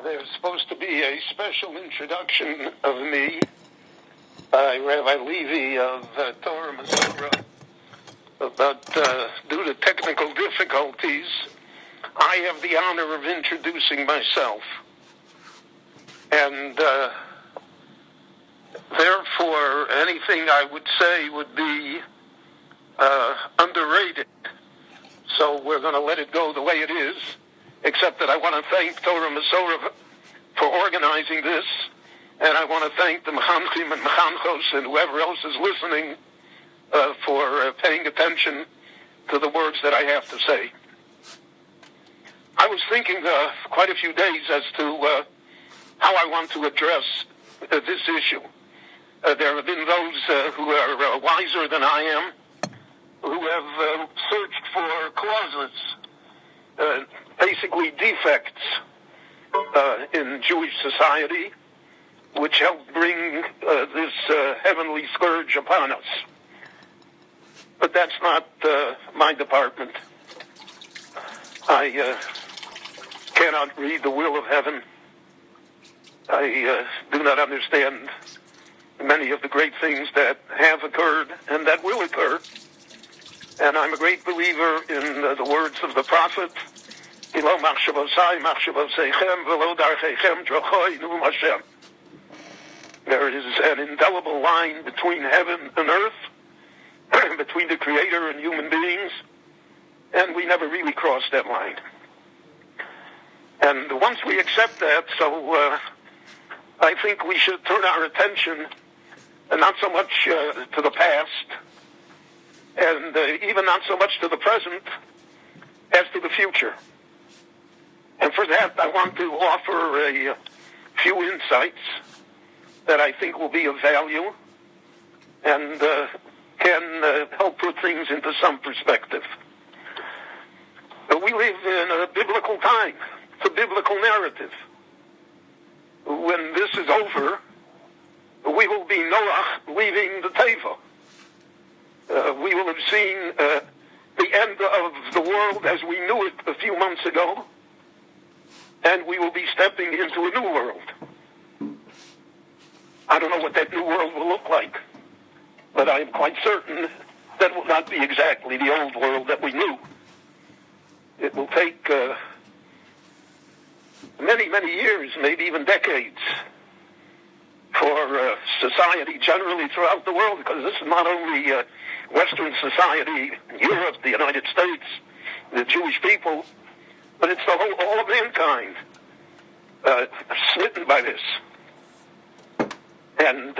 There's supposed to be a special introduction of me by Rabbi Levy of Torah Masorah, but due to technical difficulties, I have the honor of introducing myself. And therefore, anything I would say would be underrated. So we're going to let it go the way it is, except that I want to thank Torah Masorah for organizing this, and I want to thank the Mechanchim and Mechanchos and whoever else is listening for paying attention to the words that I have to say. I was thinking quite a few days as to how I want to address this issue. There have been those who are wiser than I am, who have searched for causes, basically defects in Jewish society, which helped bring this heavenly scourge upon us. But that's not my department. I cannot read the will of heaven. I do not understand many of the great things that have occurred and that will occur. And I'm a great believer in the words of the prophet, there is an indelible line between heaven and earth, between the Creator and human beings, and we never really cross that line. And once we accept that, so I think we should turn our attention not so much to the past, and even not so much to the present, as to the future. And for that, I want to offer a few insights that I think will be of value and can help put things into some perspective. We live in a biblical time. It's a biblical narrative. When this is over, we will be Noah leaving the Teva. We will have seen the end of the world as we knew it a few months ago, and we will be stepping into a new world. I don't know what that new world will look like, but I am quite certain that will not be exactly the old world that we knew. It will take many, many years, maybe even decades, for society generally throughout the world, because this is not only Western society, Europe, the United States, the Jewish people, but it's all of mankind smitten by this. And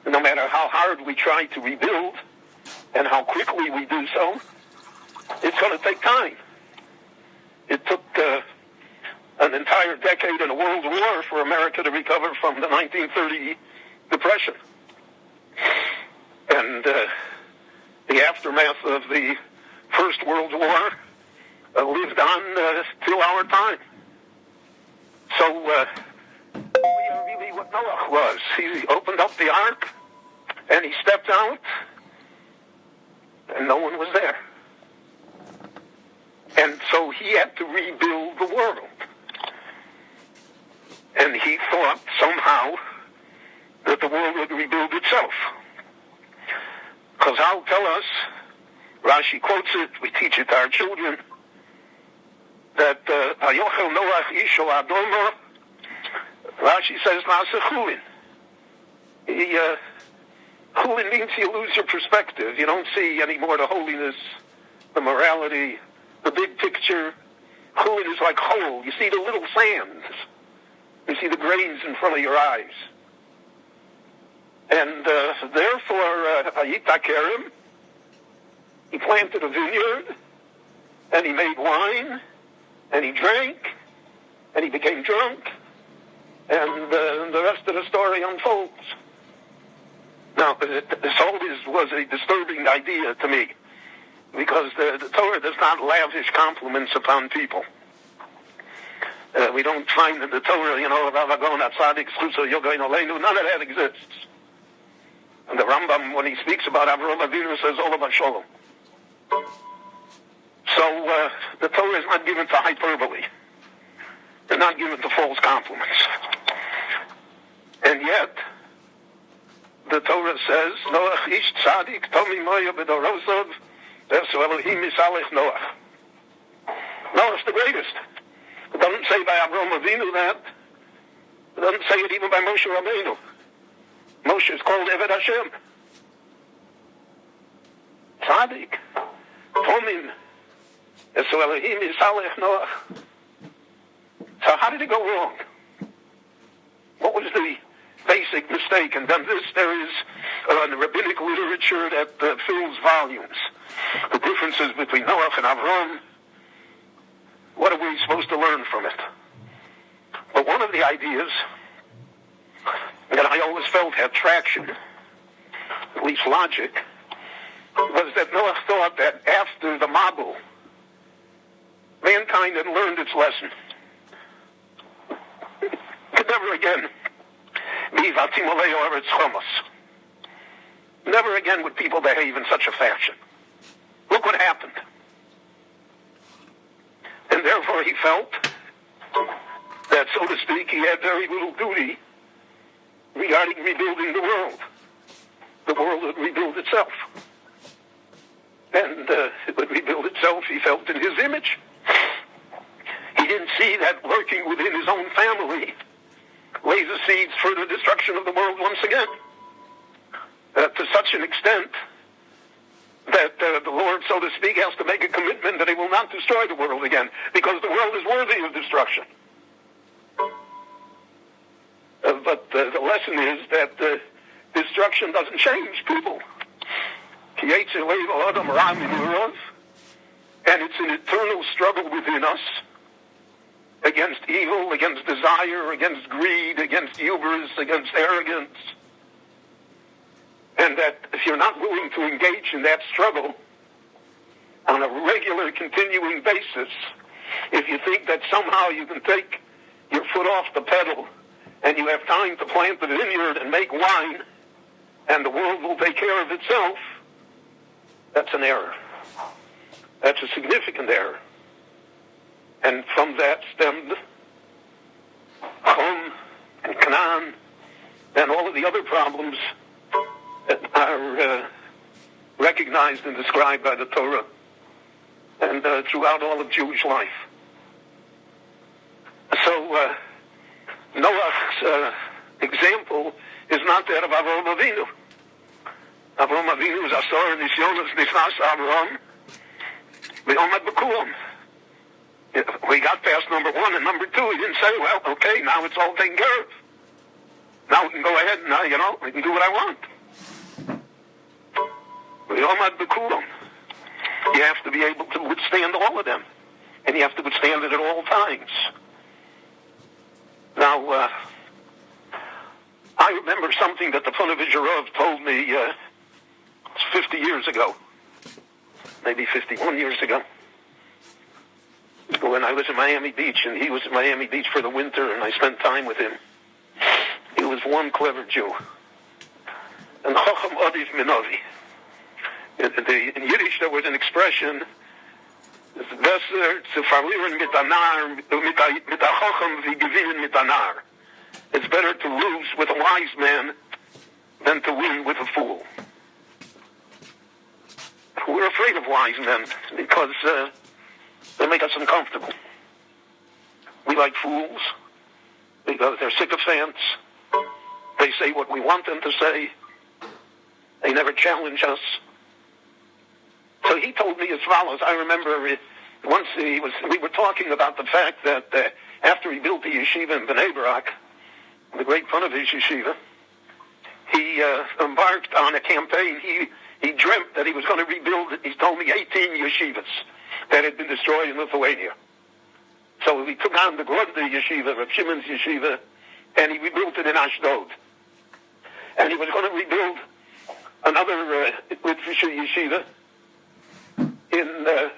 no matter how hard we try to rebuild and how quickly we do so, it's going to take time. It took an entire decade and a world war for America to recover from the 1930 Depression. And the aftermath of the First World War lived on till our time. So we are really what Noah was. He opened up the ark, and he stepped out, and no one was there. And so he had to rebuild the world. And he thought somehow that the world would rebuild itself. Because I'll tell us, Rashi quotes it, we teach it to our children, that Ayochel Noach Isho Adomo, Rashi says, Nasa Chulin. Chulin means you lose your perspective. You don't see anymore the holiness, the morality, the big picture. Chulin is like whole. You see the little sands. You see the grains in front of your eyes. And therefore, Hayita Kerem, he planted a vineyard, and he made wine, and he drank, and he became drunk, and the rest of the story unfolds. Now, this always was a disturbing idea to me, because the Torah does not lavish compliments upon people. We don't find in the Torah, none of that exists. And the Rambam, when he speaks about Avraham Avinu, says all about Shalom. So the Torah is not given to hyperbole. And not given to false compliments. And yet, the Torah says, Noach ish tzadik, tomi moya b'dorosov, v'esu Elohim yisalech Noach. Noach's the greatest. It doesn't say by Avraham Avinu that. It doesn't say it even by Moshe Rabbeinu. Moshe is called Eved Hashem. Tzadik, tomim, v'esu Elohim yisalech Noach. So how did it go wrong? What was the basic mistake? And then there is the rabbinic literature that fills volumes. The differences between Noach and Avram. What are we supposed to learn from it? But one of the ideas that I always felt had traction, at least logic, was that Noach thought that after the Mabul, mankind had learned its lesson. Could never again be vatimolei oretz chomos. Never again would people behave in such a fashion. Look what happened. And therefore he felt that, so to speak, he had very little duty regarding rebuilding the world. The world would rebuild itself. And it would rebuild itself, he felt, in his image. He didn't see that lurking within his own family lays the seeds for the destruction of the world once again. To such an extent that the Lord, so to speak, has to make a commitment that he will not destroy the world again, because the world is worthy of destruction. But the lesson is that destruction doesn't change people. And it's an eternal struggle within us against evil, against desire, against greed, against hubris, against arrogance. And that if you're not willing to engage in that struggle on a regular, continuing basis, if you think that somehow you can take your foot off the pedal and you have time to plant the vineyard and make wine and the world will take care of itself, that's an error. That's a significant error. And from that stemmed Chum and Canaan and all of the other problems that are recognized and described by the Torah and throughout all of Jewish life. So Noah's example is not that of Avraham Avinu. Avraham Avinu is Asor Nisyonos Nisnas Avraham V'Omad B'Kulam. We got past number 1 and number 2. He didn't say, well, okay, now it's all taken care of. Now we can go ahead and, we can do what I want. V'Omad B'Kulam. You have to be able to withstand all of them. And you have to withstand it at all times. Now, I remember something that the Ponevezh Rav told me 50 years ago. Maybe 51 years ago. When I was in Miami Beach, and he was in Miami Beach for the winter, and I spent time with him. He was one clever Jew. And Chacham Adif Minovi. In Yiddish, there was an expression, it's besser zu verlieren mit a Chacham wie gewinnen mit a nar. It's better to lose with a wise man than to win with a fool. We're afraid of wise men because they make us uncomfortable. We like fools because they're sycophants. They say what we want them to say. They never challenge us. So he told me as follows. I remember once we were talking about the fact that after he built the yeshiva in Bnei Brak, the great Ponevezh yeshiva, he embarked on a campaign. He dreamt that he was going to rebuild, he told me, 18 yeshivas that had been destroyed in Lithuania. So he took on the Grodny yeshiva, Rav Shimon's yeshiva, and he rebuilt it in Ashdod. And he was going to rebuild another Litvisha yeshiva in the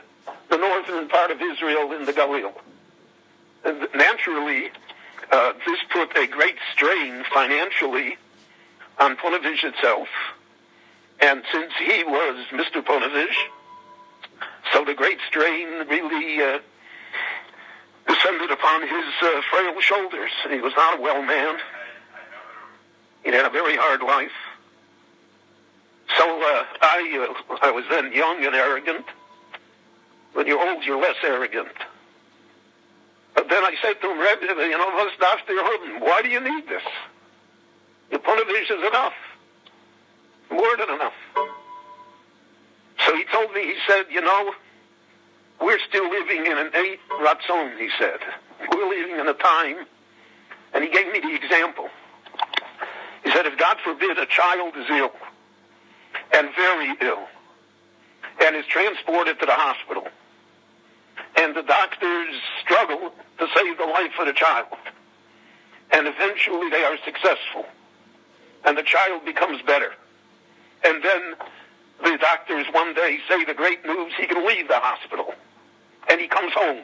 northern part of Israel in the Galil. And naturally, this put a great strain financially on Ponevezh itself. And since he was Mr. Ponevezh, so the great strain really descended upon his frail shoulders. He was not a well man. He'd had a very hard life. So I was then young and arrogant. When you're old, you're less arrogant. But then I said to him, Rebbe, what's Dafter Huden? Why do you need this? Your Punavish is enough. More than enough. So he told me, he said, we're still living in an 8 Ratzon, he said. We're living in a time, and he gave me the example. He said, if God forbid a child is ill, and very ill, and is transported to the hospital, and the doctors struggle to save the life of the child, and eventually they are successful, and the child becomes better, and then the doctors one day say the great news, he can leave the hospital, and he comes home.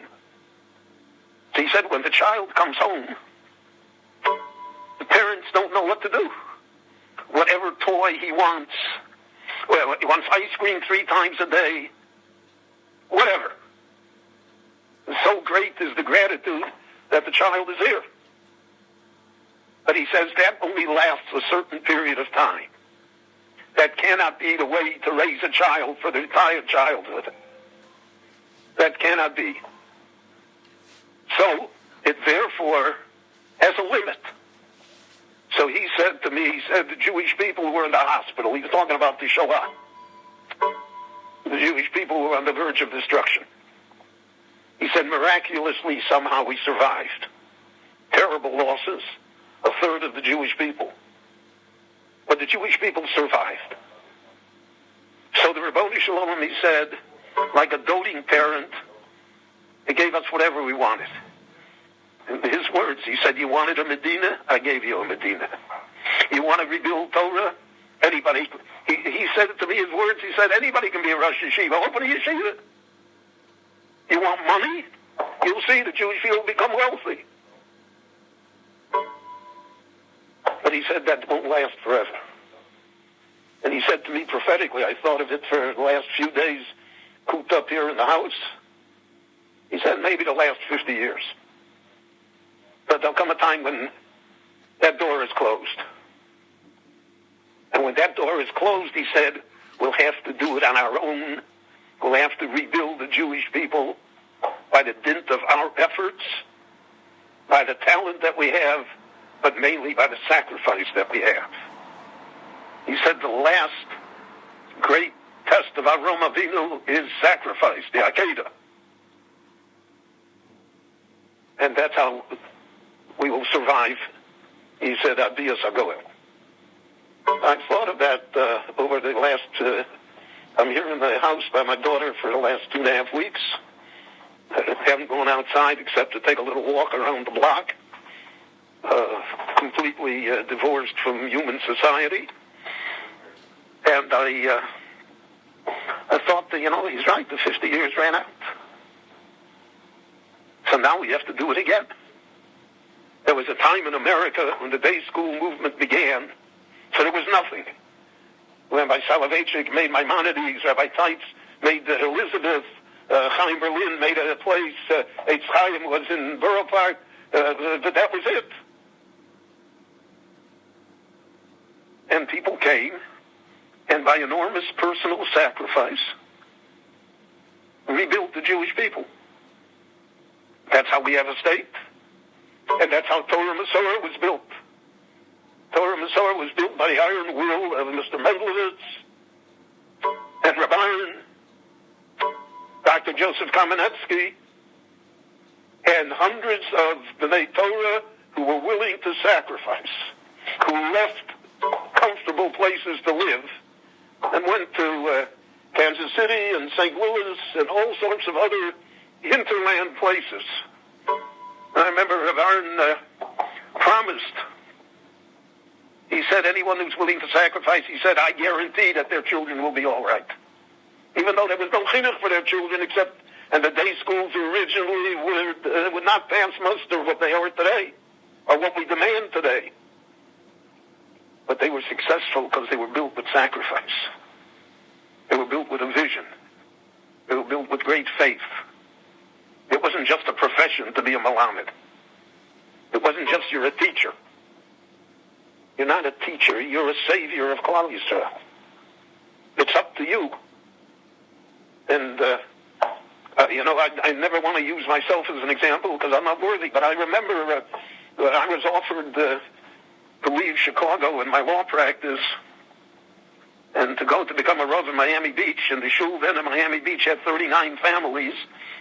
So he said, when the child comes home, the parents don't know what to do. Whatever toy he wants, well, he wants ice cream 3 times a day, whatever. And so great is the gratitude that the child is here. But he says that only lasts a certain period of time. That cannot be the way to raise a child for the entire childhood. That cannot be. So, it therefore has a limit. So he said to me, the Jewish people were in the hospital. He was talking about the Shoah. The Jewish people were on the verge of destruction. He said, miraculously, somehow we survived. Terrible losses, 1/3 of the Jewish people. But the Jewish people survived. So the Rabboni Shalom, he said, like a doting parent, he gave us whatever we wanted. In his words, he said, you wanted a Medina? I gave you a Medina. You want to rebuild Torah? Anybody. He said it to me, his words, he said, anybody can be a Rosh Yeshiva. Open a yeshiva. You want money? You'll see the Jewish people become wealthy. But he said that won't last forever. And he said to me prophetically, I thought of it for the last few days, cooped up here in the house. He said maybe the last 50 years. But there'll come a time when that door is closed. And when that door is closed, he said, we'll have to do it on our own. We'll have to rebuild the Jewish people by the dint of our efforts, by the talent that we have, but mainly by the sacrifice that we have. He said the last great test of Avram Avinu is sacrifice, the Akedah. And that's how we will survive. He said, Abiyas Agoel. I've thought of that over the last, I'm here in the house by my daughter for the last 2.5 weeks. I haven't gone outside except to take a little walk around the block. Completely divorced from human society. And I thought that, he's right, the 50 years ran out. So now we have to do it again. There was a time in America when the day school movement began, so there was nothing. When Rabbi Soloveitchik made Maimonides, Rabbi Teitz made Elizabeth, Chaim Berlin made a place, Eitz Chaim was in Borough Park, that was it. And people came, and by enormous personal sacrifice, rebuilt the Jewish people. That's how we have a state. And that's how Torah Masorah was built. Torah Masorah was built by the iron will of Mr. Mendelowitz and Reb Aaron, Dr. Joseph Kamenetsky, and hundreds of B'nai Torah who were willing to sacrifice, who left comfortable places to live and went to Kansas City and St. Louis and all sorts of other hinterland places. I remember Reb Aaron promised, he said, anyone who's willing to sacrifice, he said, I guarantee that their children will be all right. Even though there was no chinuch for their children except, and the day schools originally would not pass muster what they are today, or what we demand today. But they were successful because they were built with sacrifice. They were built with a vision. They were built with great faith. It wasn't just a profession to be a Malamed. It wasn't just you're a teacher. You're not a teacher. You're a savior of Klal Yisrael. It's up to you. And, I never want to use myself as an example because I'm not worthy, but I remember when I was offered to leave Chicago in my law practice and to go to become a Rav in Miami Beach, and the shul then in Miami Beach had 39 families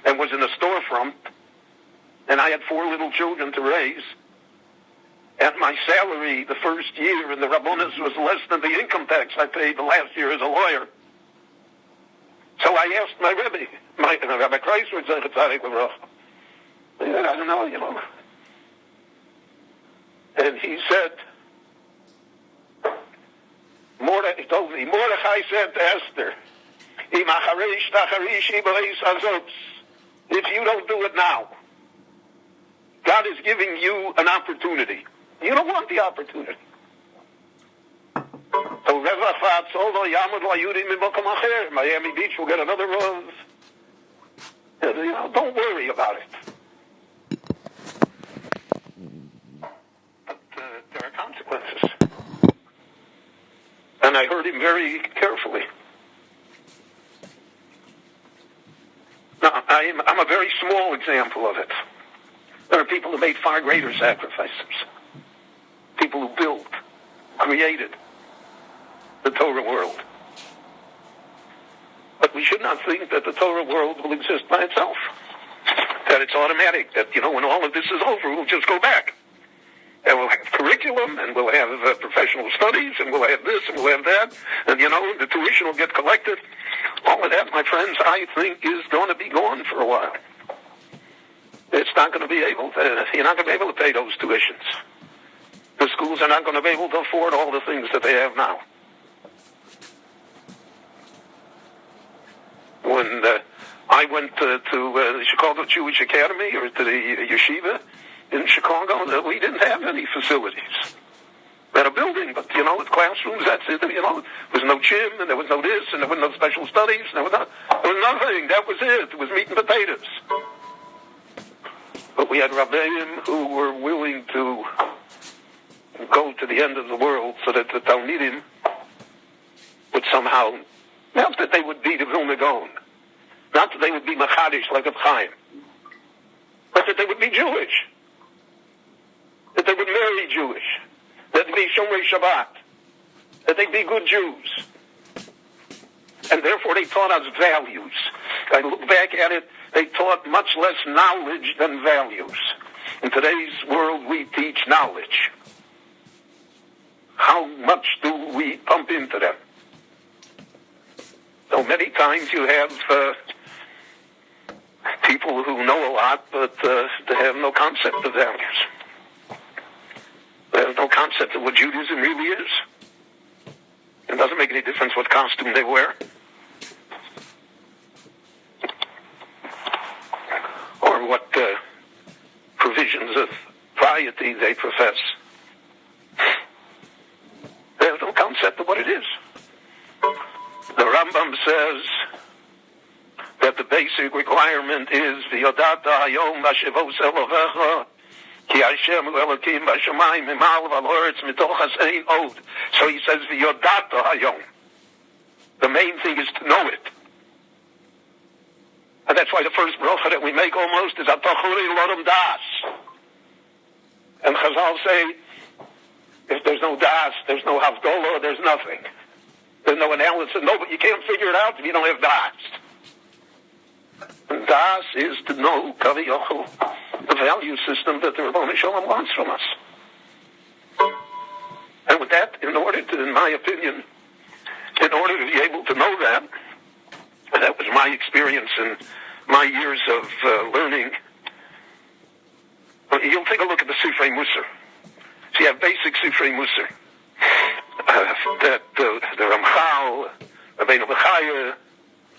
and was in a storefront, and I had 4 little children to raise, and my salary the first year in the Rabbonis was less than the income tax I paid the last year as a lawyer. So I asked my Rebbe, Rabbi Kreisler, I don't know, And he said, he told me, Mordechai said to Esther, if you don't do it now, God is giving you an opportunity. You don't want the opportunity. So Miami Beach will get another rose. Don't worry about it. But there are consequences. And I heard him very carefully. Now, I'm a very small example of it. There are people who made far greater sacrifices. People who built, created the Torah world. But we should not think that the Torah world will exist by itself. That it's automatic, that, when all of this is over, we'll just go back. And we'll have curriculum, and we'll have professional studies, and we'll have this, and we'll have that, and, the tuition will get collected. All of that, my friends, I think is going to be gone for a while. It's not going to be able to, you're not going to be able to pay those tuitions. The schools are not going to be able to afford all the things that they have now. When I went to the Chicago Jewish Academy, or to the yeshiva in Chicago, we didn't have any facilities. We had a building, but, with classrooms, that's it. There was no gym, and there was no this, and there was no special studies, and there was nothing. That was it. It was meat and potatoes. But we had Rabbeim who were willing to go to the end of the world so that the Talmidim would somehow, not that they would be the Vilna Gaon, not that they would be Machadish like a Chaim, but that they would be Jewish, that they would marry Jewish, that they'd be Shomrei Shabbat, that they'd be good Jews. And therefore they taught us values. I look back at it, they taught much less knowledge than values. In today's world, we teach knowledge. How much do we pump into them? So many times you have people who know a lot, but they have no concept of values. They have no concept of what Judaism really is. It doesn't make any difference what costume they wear, or what provisions of piety they profess. They have no concept of what it is. The Rambam says that the basic requirement is v'yodata hayom v'shevos elovecha ki Hashem elokim v'shamayim mimal v'aloretz mitochas ein od. So he says v'yodata hayom. The main thing is to know it. And that's why the first bracha that we make almost is atachuri lodom das. And Chazal say, if there's no das, there's no havdolah, there's nothing. There's no analysis. No, but you can't figure it out if you don't have das. And das is to know, kaviyachol, the value system that the Rebbeinu Shalom wants from us. And with that, in order to, in my opinion, in order to be able to know that, and that was my experience in my years of learning, you'll take a look at the Sifrei Musar. So you have basic Sifrei Musar. That the Ramchal, Rabbeinu Bechaya,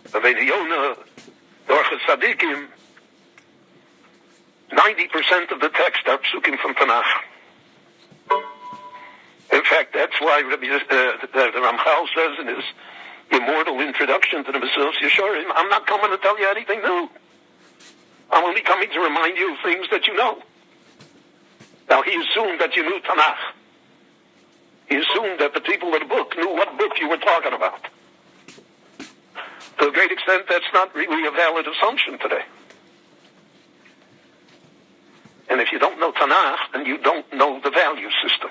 Rabbeinu Yonah, the Orchos Tzadikim, 90% of the text are psukim from Tanakh. In fact, that's why the Ramchal says in his immortal introduction to the Mesilas Yesharim, I'm not coming to tell you anything new. I'm only coming to remind you of things that you know. Now, he assumed that you knew Tanakh. He assumed that the people of the book knew what book you were talking about. To a great extent, that's not really a valid assumption today. And if you don't know Tanakh, then you don't know the value system.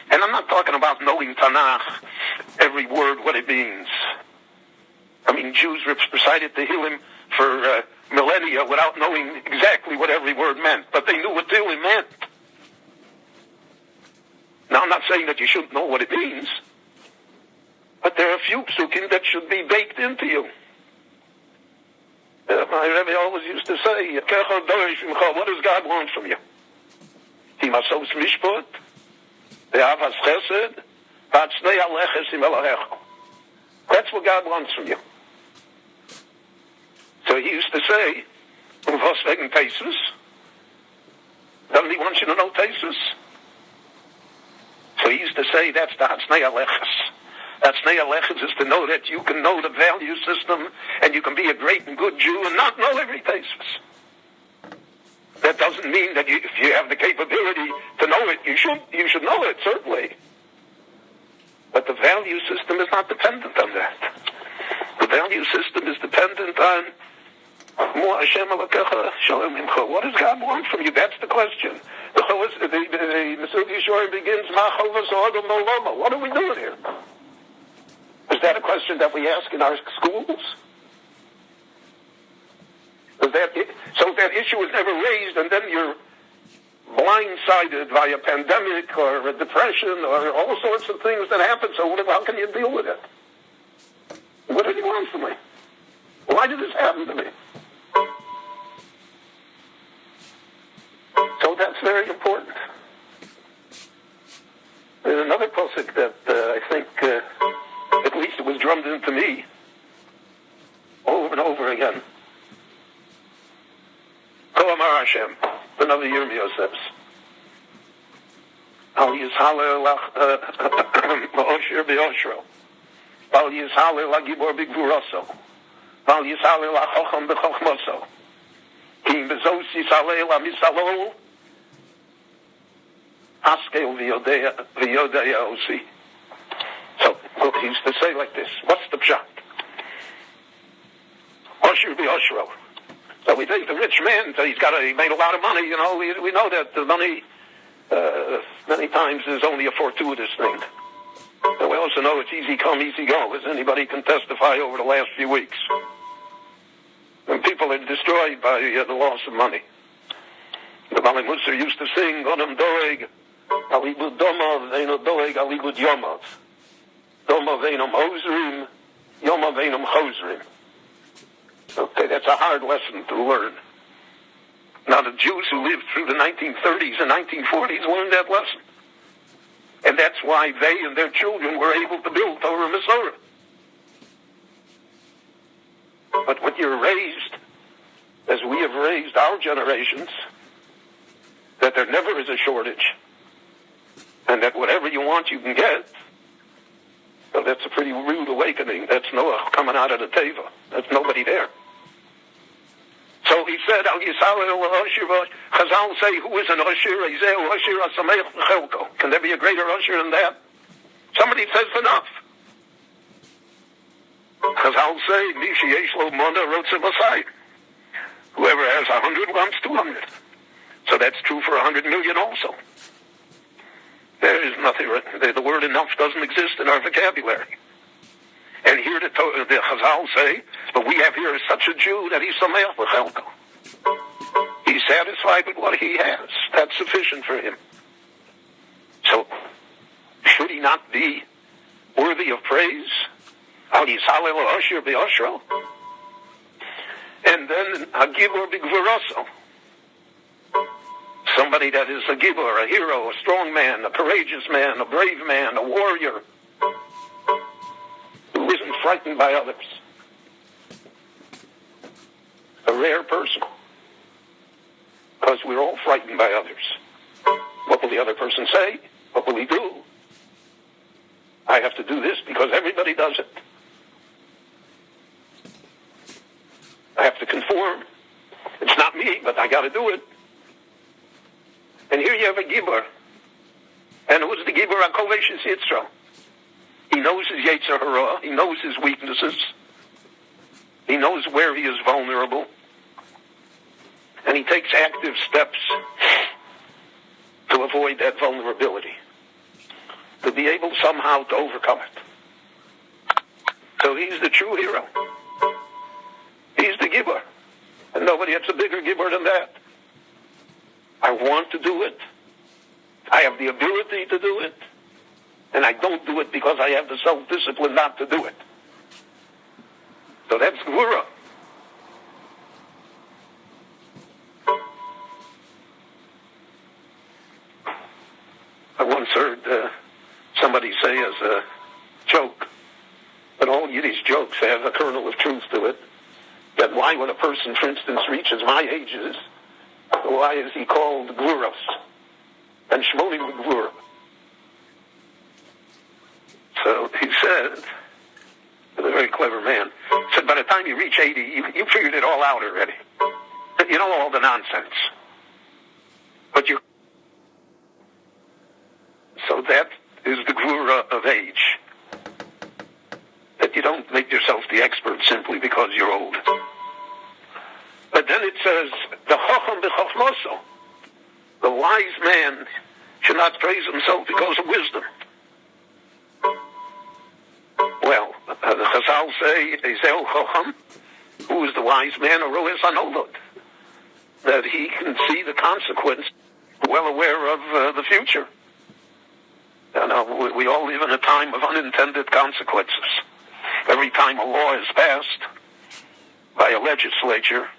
And I'm not talking about knowing Tanakh, every word, what it means. I mean, Jews recited Tehillim for millennia without knowing exactly what every word meant, but they knew what Tehillim meant. Now, I'm not saying that you shouldn't know what it means, but there are a few psukim that should be baked into you. My Rebbe always used to say, what does God want from you? He must sos mishpot, ve'avas chesed, v'atznei aleches im Elohecha. That's what God wants from you. So he used to say, was wegen Tesis? Doesn't he want you to know Tesis? So he used to say, that's the Hatznei Aleches. Hatznei Aleches is to know that you can know the value system and you can be a great and good Jew and not know every Tesis. That doesn't mean that if you have the capability to know it, you should know it, certainly. But the value system is not dependent on that. The value system is dependent on what does God want from you? That's the question. The Mesilas Yesharim begins, what are we doing here? Is that a question that we ask in our schools? So that issue is never raised, and then you're blindsided by a pandemic or a depression or all sorts of things that happen. So how can you deal with it? What did he want from me? Why did this happen to me? So that's very important. There's another pasuk that I think, at least it was drummed into me over and over again. Ko Amar Hashem, another Yirmiyah says, Al Yishaleh La'Osher Be'Oshro, Al Yishaleh La'Gibor B'Gvuraso, Al Yishaleh La'Chocham B'Chochmoso, Kim Bezos Yishaleh La'Misalo, Askel V'Yodea Osi. So, look, he used to say like this, what's the pshat? Osher Be'Oshro. So we think the rich man, he made a lot of money, you know, we know that the money, many times is only a fortuitous thing. And we also know it's easy come, easy go, as anybody can testify over the last few weeks. And people are destroyed by the loss of money. The Bali Musar used to sing, Godam Doeg, Alibud Domov, Veino Doeg, Alibud Yomov. Domov Veinum Hosrim, Yomov Veinum Hosrim. Okay, that's a hard lesson to learn. Now, the Jews who lived through the 1930s and 1940s learned that lesson. And that's why they and their children were able to build Torah Masorah. But when you're raised, as we have raised our generations, that there never is a shortage, and that whatever you want you can get, well, that's a pretty rude awakening. That's Noah coming out of the Teva. There's nobody there. So he said, Chazal say, who is an Usher? Can there be a greater Usher than that? Somebody says enough. Chazal say, whoever has 100 wants 200. So that's true for 100 million also. There is nothing, the word enough doesn't exist in our vocabulary. And here the Chazal say, but we have here such a Jew that he's sameach v'chelko. He's satisfied with what he has. That's sufficient for him. So, should he not be worthy of praise? Al Yishaleh L'Osher B'Oshro. And then a Gibor B'Gvuraso. Somebody that is a Gibor, a hero, a strong man, a courageous man, a brave man, a warrior, who isn't frightened by others. A rare person. Because we're all frightened by others. What will the other person say? What will he do? I have to do this because everybody does it. I have to conform. It's not me, but I got to do it. And here you have a Gibor. And who's the Gibor HaKovesh Yitzro? He knows his Yetzer Hara. He knows his weaknesses. He knows where he is vulnerable. And he takes active steps to avoid that vulnerability, to be able somehow to overcome it. So he's the true hero. He's the Gibor. And nobody has a bigger Gibor than that. I want to do it. I have the ability to do it. And I don't do it because I have the self-discipline not to do it. So that's Gvura. I once heard somebody say as a joke, that all Yiddish jokes have a kernel of truth to it, that why when a person, for instance, reaches my ages, why is he called Gvuros? And Shmonim Gvura. So he said, a very clever man, said by the time you reach 80, you figured it all out already. You know all the nonsense. But you... So that is the Gvura of age. That you don't make yourself the expert simply because you're old. But then it says, the Chacham b'Chachmoso, the wise man should not praise himself because of wisdom. Well, the Chazal say, Ezel Chacham, who is the wise man, Aroes Anolod, that he can see the consequence, well aware of the future. We all live in a time of unintended consequences. Every time a law is passed by a legislature,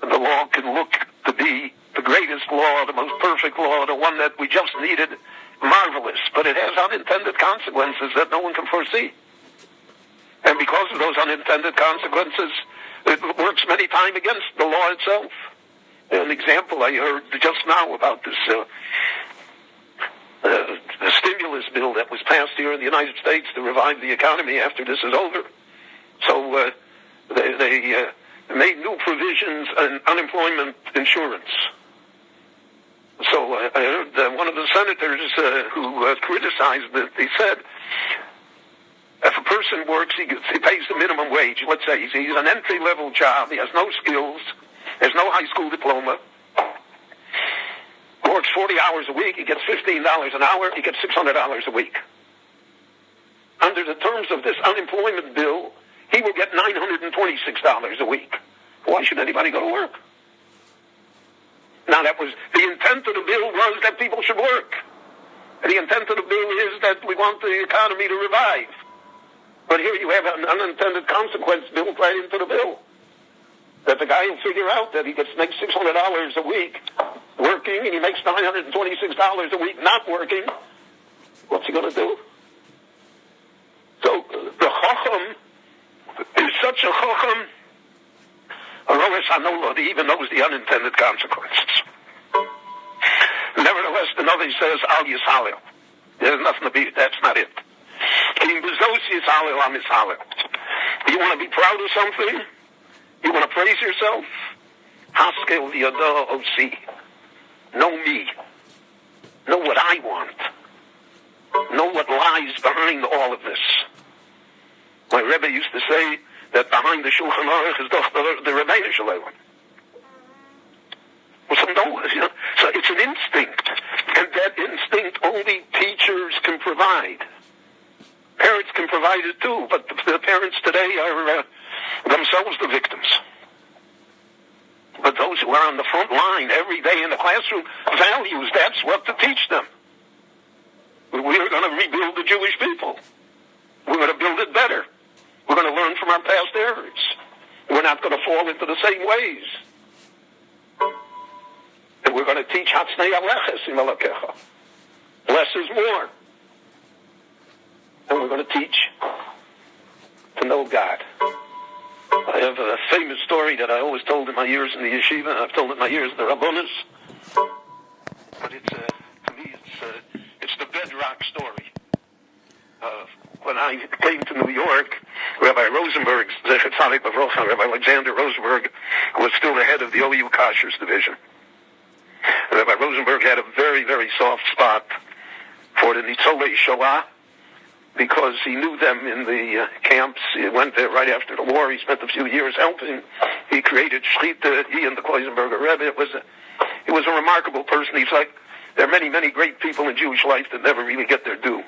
the law can look to be the greatest law, the most perfect law, the one that we just needed, marvelous, but it has unintended consequences that no one can foresee. And because of those unintended consequences, it works many times against the law itself. An example I heard just now about this the stimulus bill that was passed here in the United States to revive the economy after this is over. So they made new provisions on unemployment insurance. So I heard one of the senators who criticized it, he said, if a person works, he pays the minimum wage. Let's say he's an entry-level job, he has no skills, has no high school diploma, works 40 hours a week, he gets $15 an hour, he gets $600 a week. Under the terms of this unemployment bill, he will get $926 a week. Why should anybody go to work? Now that was, the intent of the bill was that people should work. And the intent of the bill is that we want the economy to revive. But here you have an unintended consequence built right into the bill. That the guy will figure out that he makes $600 a week working, and he makes $926 a week not working. What's he going to do? So the Chacham is such a Chacham, he even knows the unintended consequences. Nevertheless, the Navi says, Al Yishalel. There's nothing to be, that's not it. You want to be proud of something? You want to praise yourself? Haskel v'yada osi. Know me. Know what I want. Know what lies behind all of this. My Rebbe used to say that behind the Shulchan Aruch is the Rebbeinu Shalom. So it's an instinct, and that instinct only teachers can provide. Parents can provide it too, but the parents today are themselves the victims. But those who are on the front line every day in the classroom, values, that's what to teach them. We are going to rebuild the Jewish people. We're going to build it better. We're going to learn from our past errors. We're not going to fall into the same ways. And we're going to teach Hatznei Aleches im Elokecha. Less is more. And we're going to teach to know God. I have a famous story that I always told in my years in the yeshiva, and I've told it in my years in the Rabbonis. But it's, to me, it's the bedrock story. When I came to New York, Rabbi Rosenberg, Zechet Tzaddik Bavrocha, Rabbi Alexander Rosenberg, was still the head of the OU Kashrus division. Rabbi Rosenberg had a very, very soft spot for the Nitzolei Shoah because he knew them in the camps. He went there right after the war. He spent a few years helping. He created Shchita, he and the Kloisenberger Rebbe. He was a remarkable person. He's like, there are many, many great people in Jewish life that never really get their due.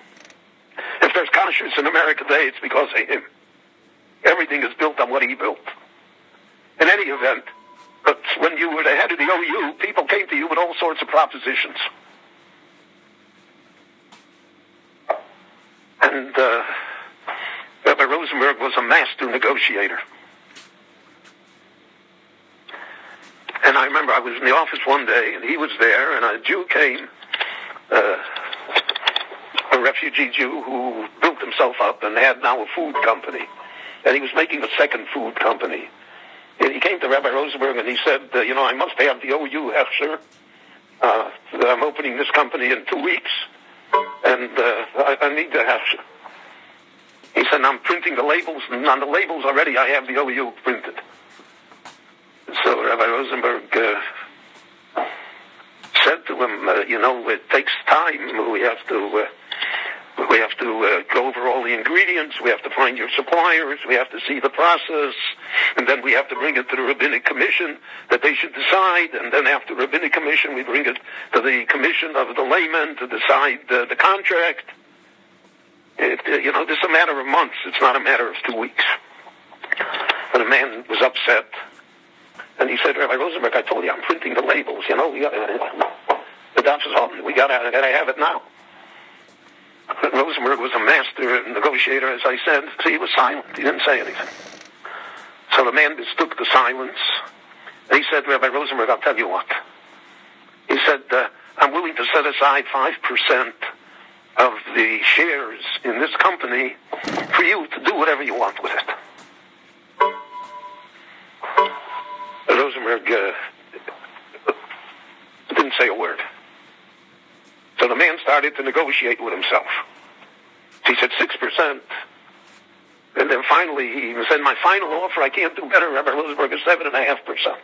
If there's kashrus in America today, it's because of him. Everything is built on what he built. In any event, but when you were the head of the OU, people came to you with all sorts of propositions. And Rabbi Rosenberg was a master negotiator. And I remember I was in the office one day, and he was there, and a Jew came, a refugee Jew who built himself up and had now a food company. And he was making a second food company. And he came to Rabbi Rosenberg and he said, I must have the OU Hechsher. I'm opening this company in 2 weeks, and I need the Hechsher. He said, I'm printing the labels, and on the labels already I have the OU printed. So Rabbi Rosenberg said to him, it takes time. We have to go over all the ingredients. We have to find your suppliers. We have to see the process. And then we have to bring it to the Rabbinic Commission that they should decide. And then after the Rabbinic Commission, we bring it to the Commission of the laymen to decide the contract. This is a matter of months. It's not a matter of 2 weeks. And the man was upset. And he said, Rabbi Rosenberg, I told you, I'm printing the labels. The daf is on. I gotta have it now. But Rosenberg was a master negotiator, as I said, so he was silent. He didn't say anything. So the man mistook the silence. And he said, Rabbi Rosenberg, I'll tell you what. He said, I'm willing to set aside 5% of the shares in this company for you to do whatever you want with it. Rosenberg didn't say a word. So the man started to negotiate with himself. He said 6%. And then finally he said, my final offer, I can't do better, Rabbi Rosenberg, is 7.5%.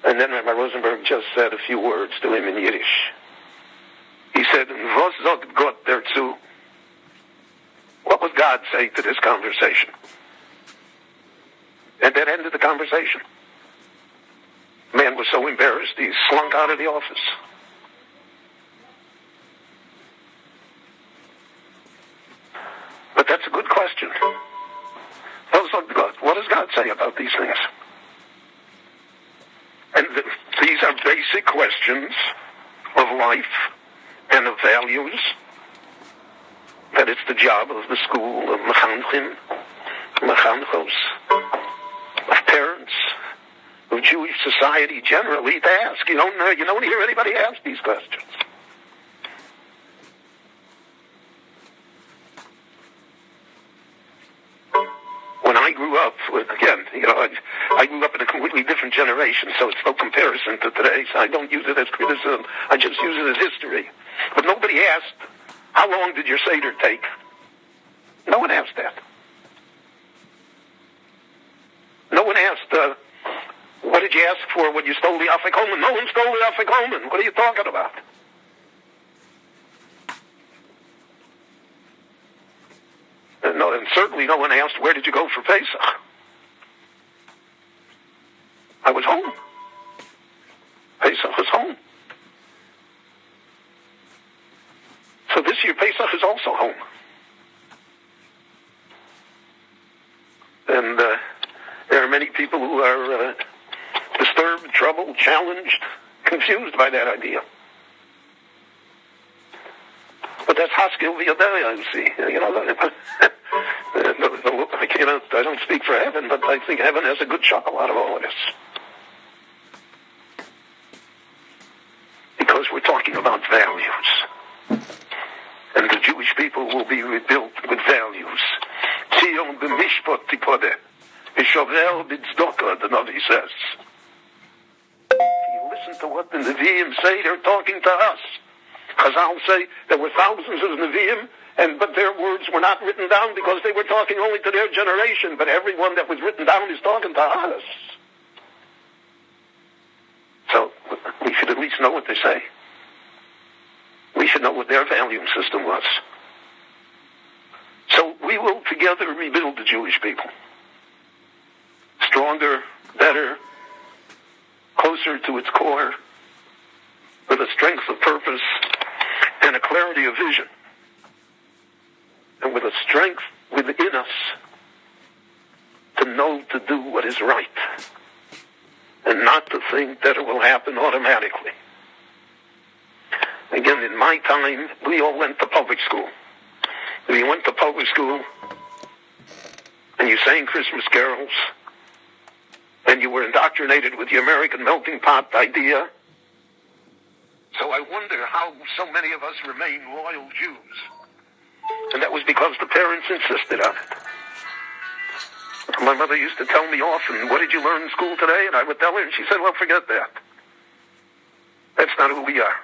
And then Rabbi Rosenberg just said a few words to him in Yiddish. He said, Was sagt Gott dazu? What would God say to this conversation? And that ended the conversation. The man was so embarrassed, he slunk out of the office. But that's a good question. What does God say about these things? And these are basic questions of life and of values. That it's the job of the school, of mechanchim, mechanchos, of parents, of Jewish society generally to ask. You don't hear anybody ask these questions. When I grew up, I grew up in a completely different generation, so it's no comparison to today. So I don't use it as criticism. I just use it as history. But nobody asked, how long did your Seder take? No one asked that. No one asked, what did you ask for when you stole the Afikomen? No one stole the Afikomen. What are you talking about? And certainly no one asked, where did you go for Pesach? I was home. Pesach was home. So this year Pesach is also home. And there are many people who are disturbed, troubled, challenged, confused by that idea. But that's Haskell V'Yadei, you see. I don't speak for heaven, but I think heaven has a good chuckle out of all of this. Because we're talking about values. And the Jewish people will be rebuilt with values. Tzion b'mishpot tipodeh. V'shovel b'tzedakah, the Navi says. If you listen to what the Nevi'im say, they're talking to us. Chazal say there were thousands of Nevi'im, But their words were not written down because they were talking only to their generation, but everyone that was written down is talking to us. So we should at least know what they say. We should know what their value system was. So we will together rebuild the Jewish people. Stronger, better, closer to its core, with a strength of purpose and a clarity of vision, and with a strength within us to know to do what is right, and not to think that it will happen automatically. Again, in my time, we all went to public school. If you went to public school, and you sang Christmas carols, and you were indoctrinated with the American melting pot idea. So I wonder how so many of us remain loyal Jews. And that was because the parents insisted on it. My mother used to tell me often, what did you learn in school today? And I would tell her, and she said, well, forget that. That's not who we are.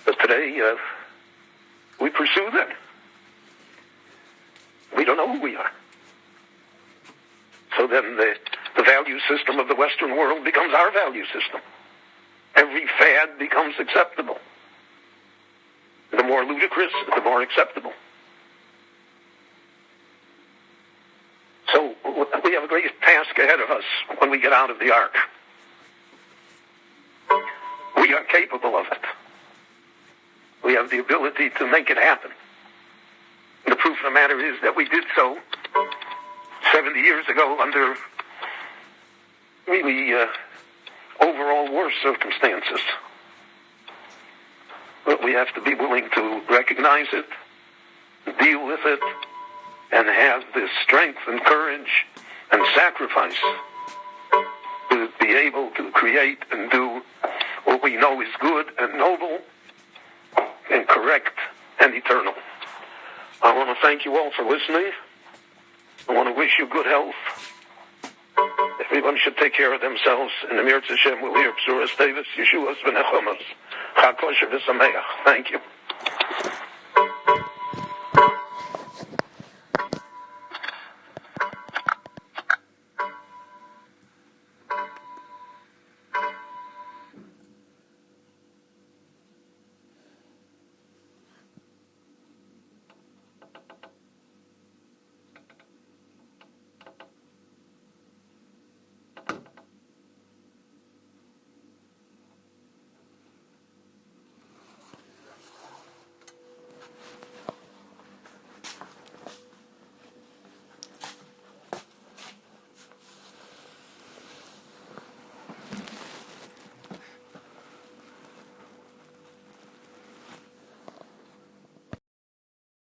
But today, we pursue that. We don't know who we are. So then the value system of the Western world becomes our value system. Every fad becomes acceptable. The more ludicrous, the more acceptable. So we have a great task ahead of us when we get out of the ark. We are capable of it. We have the ability to make it happen. The proof of the matter is that we did so 70 years ago under really overall worse circumstances. But we have to be willing to recognize it, deal with it, and have the strength and courage and sacrifice to be able to create and do what we know is good and noble and correct and eternal. I want to thank you all for listening. I want to wish you good health. Everyone should take care of themselves. In the Mir Hashem, we'll hear B'suras Davis, Yeshua's V'nechomas. Chag Kosher V'Sameach. Thank you.